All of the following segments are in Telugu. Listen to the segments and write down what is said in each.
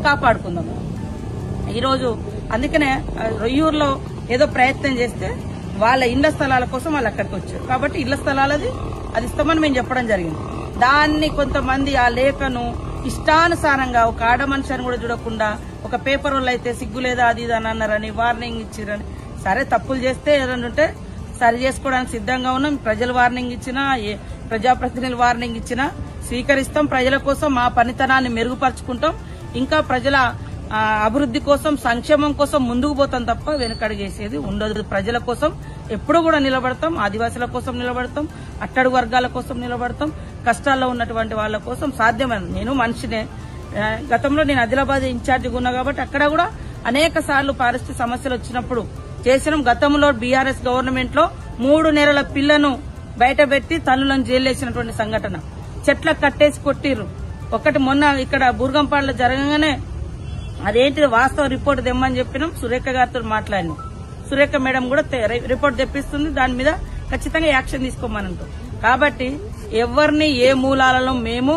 కాపాడుకుందాము. ఈరోజు అందుకనే రొయ్యూరులో ఏదో ప్రయత్నం చేస్తే వాళ్ళ ఇళ్ల స్థలాల కోసం వాళ్ళు అక్కడికి వచ్చారు. కాబట్టి ఇళ్ల స్థలాలది అది ఇస్తామని మేము చెప్పడం జరిగింది. దాన్ని కొంతమంది ఆ లేఖను ఇష్టానుసారంగా ఒక ఆడ మనిషిని కూడా చూడకుండా ఒక పేపర్ వాళ్ళు అయితే సిగ్గు లేదా అది ఇది అని అన్నారని వార్నింగ్ ఇచ్చిరని. సరే తప్పులు చేస్తే ఏదైనా ఉంటే సరి చేసుకోవడానికి సిద్ధంగా ఉన్నాం. ప్రజలు వార్నింగ్ ఇచ్చినా ప్రజాప్రతినిధులు వార్నింగ్ ఇచ్చినా స్వీకరిస్తాం. ప్రజల కోసం మా పనితనాన్ని మెరుగుపరుచుకుంటాం. ఇంకా ప్రజల అభివృద్ధి కోసం సంక్షేమం కోసం ముందుకు పోతాం తప్ప వెనుకడుగేసేది ఉండదు. ప్రజల కోసం ఎప్పుడు కూడా నిలబడతాం. ఆదివాసుల కోసం నిలబడతాం, అట్టడుగు వర్గాల కోసం నిలబడతాం, కష్టాల్లో ఉన్నటువంటి వాళ్ళ కోసం సాధ్యమైన. నేను మనిషినే. గతంలో నేను ఆదిలాబాద్ ఇన్ఛార్జిగా ఉన్నా కాబట్టి అక్కడ కూడా అనేక సార్లు పారిశుద్ధ్య సమస్యలు వచ్చినప్పుడు చేసినాం. గతంలో బీఆర్ఎస్ గవర్నమెంట్ లో 3 నెలల పిల్లను బయటపెట్టి తల్లులను జైలేసినటువంటి సంఘటన. చెట్లకు కట్టేసి కొట్టిర్రు. ఒకటి మొన్న ఇక్కడ బూర్గంపాడులో జరగగానే అదేంటి వాస్తవ రిపోర్ట్ తెమ్మని చెప్పినాం. సురేఖ గారితో మాట్లాడినాం. సురేఖ మేడం కూడా రిపోర్ట్ తెప్పిస్తుంది. దాని మీద ఖచ్చితంగా యాక్షన్ తీసుకోమనంటాం. కాబట్టి ఎవరిని ఏ మూలాలలో మేము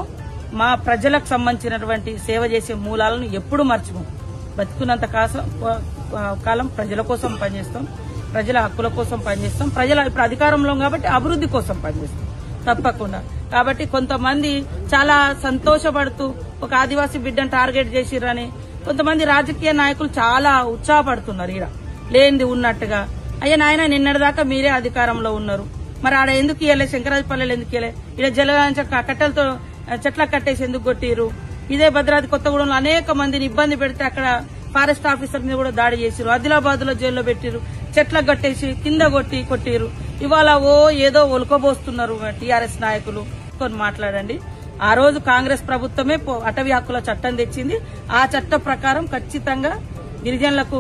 మా ప్రజలకు సంబంధించినటువంటి సేవ చేసే మూలాలను ఎప్పుడు మర్చిపోం. బతుకున్నంత కాలం ప్రజల కోసం పనిచేస్తాం, ప్రజల హక్కుల కోసం పనిచేస్తాం. ప్రజల ఇప్పుడు అధికారంలో కాబట్టి అభివృద్ధి కోసం పనిచేస్తాం తప్పకుండా. కాబట్టి కొంతమంది చాలా సంతోషపడుతూ ఒక ఆదివాసీ బిడ్డను టార్గెట్ చేసిరని కొంతమంది రాజకీయ నాయకులు చాలా ఉత్సాహపడుతున్నారు. ఈడ లేనిది ఉన్నట్టుగా. అయ్యా నాయన నిన్నటిదాకా మీరే అధికారంలో ఉన్నారు, మరి ఆడ ఎందుకు ఇయ్యలే? శంకరాజపల్లెలు ఎందుకు ఇయ్యలే? ఇలా జల కట్టెలతో చెట్లకు కట్టేసి ఎందుకు కొట్టిరు? ఇదే భద్రాద్రి కొత్తగూడెంలో అనేక మందిని ఇబ్బంది పెడితే అక్కడ ఫారెస్ట్ ఆఫీసర్ మీద కూడా దాడి చేసిరు. ఆదిలాబాద్ లో జైల్లో పెట్టిరు. చెట్లకు కట్టేసి కింద కొట్టిరు. ఇవాళ ఏదో ఒలుకబోస్తున్నారు టీఆర్ఎస్ నాయకులు. కొన్ని మాట్లాడండి. ఆ రోజు కాంగ్రెస్ ప్రభుత్వమే అటవీ హక్కుల చట్టం తెచ్చింది. ఆ చట్టం ప్రకారం ఖచ్చితంగా గిరిజనులకు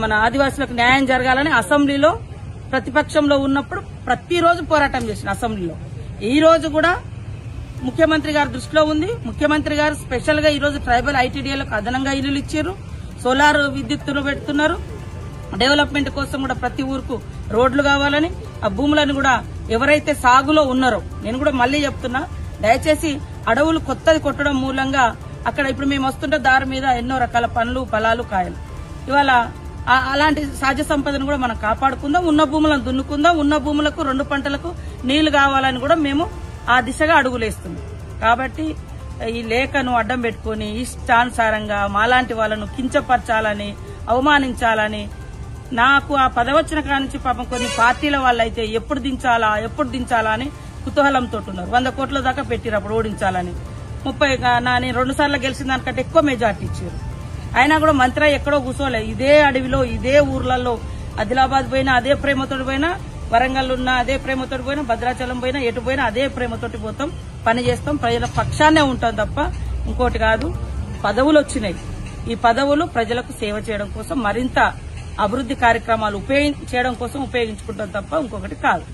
మన ఆదివాసులకు న్యాయం జరగాలని అసెంబ్లీలో ప్రతిపక్షంలో ఉన్నప్పుడు ప్రతిరోజు పోరాటం చేసిన అసెంబ్లీలో. ఈ రోజు కూడా ముఖ్యమంత్రి గారి దృష్టిలో ఉంది. ముఖ్యమంత్రి గారు స్పెషల్ గా ఈ రోజు ట్రైబల్ ఐటీడీఏలకు అదనంగా ఇల్లులు ఇచ్చారు. సోలార్ విద్యుత్తులు పెడుతున్నారు. డెవలప్మెంట్ కోసం కూడా ప్రతి ఊరుకు రోడ్లు కావాలని ఆ భూములను కూడా ఎవరైతే సాగులో ఉన్నారో, నేను కూడా మళ్లీ చెప్తున్నా, దయచేసి అడవులు కొత్తది కొట్టడం మూలంగా అక్కడ ఇప్పుడు మేము వస్తుంటే దారి మీద ఎన్నో రకాల పండ్లు, ఫలాలు, కాయలు. ఇవాళ అలాంటి సహజ సంపదను కూడా మనం కాపాడుకుందాం. ఉన్న భూములను దున్నుకుందాం. ఉన్న భూములకు 2 పంటలకు నీళ్లు కావాలని కూడా మేము ఆ దిశగా అడుగులేస్తున్నాం. కాబట్టి ఈ లేఖను అడ్డం పెట్టుకుని ఇష్టానుసారంగా మాలాంటి వాళ్ళను కించపరచాలని, అవమానించాలని, నాకు ఆ పదవచ్చిన కానించి పాపం కొన్ని పార్టీల వాళ్ళైతే ఎప్పుడు దించాలా అని కుతూహలంతో ఉన్నారు. 100 కోట్ల దాకా పెట్టిరు అప్పుడు ఓడించాలని. 30 నేను 2 సార్లు గెలిచిన దానికంటే ఎక్కువ మెజార్టీ ఇచ్చారు. అయినా కూడా మంత్రి ఎక్కడో కూర్చోలే. ఇదే అడవిలో, ఇదే ఊర్లలో, ఆదిలాబాద్ పోయినా అదే ప్రేమతోటి పోయినా, వరంగల్ ఉన్న అదే ప్రేమతోటి పోయినా, భద్రాచలం పోయినా, ఎటు పోయినా అదే ప్రేమతోటి పోతాం, పని చేస్తాం, ప్రజల పక్షాన్నే ఉంటాం తప్ప ఇంకోటి కాదు. పదవులు వచ్చినాయి. ఈ పదవులు ప్రజలకు సేవ చేయడం కోసం, మరింత అభివృద్ధి కార్యక్రమాలు చేయడం కోసం ఉపయోగించుకుంటాం తప్ప ఇంకొకటి కాదు.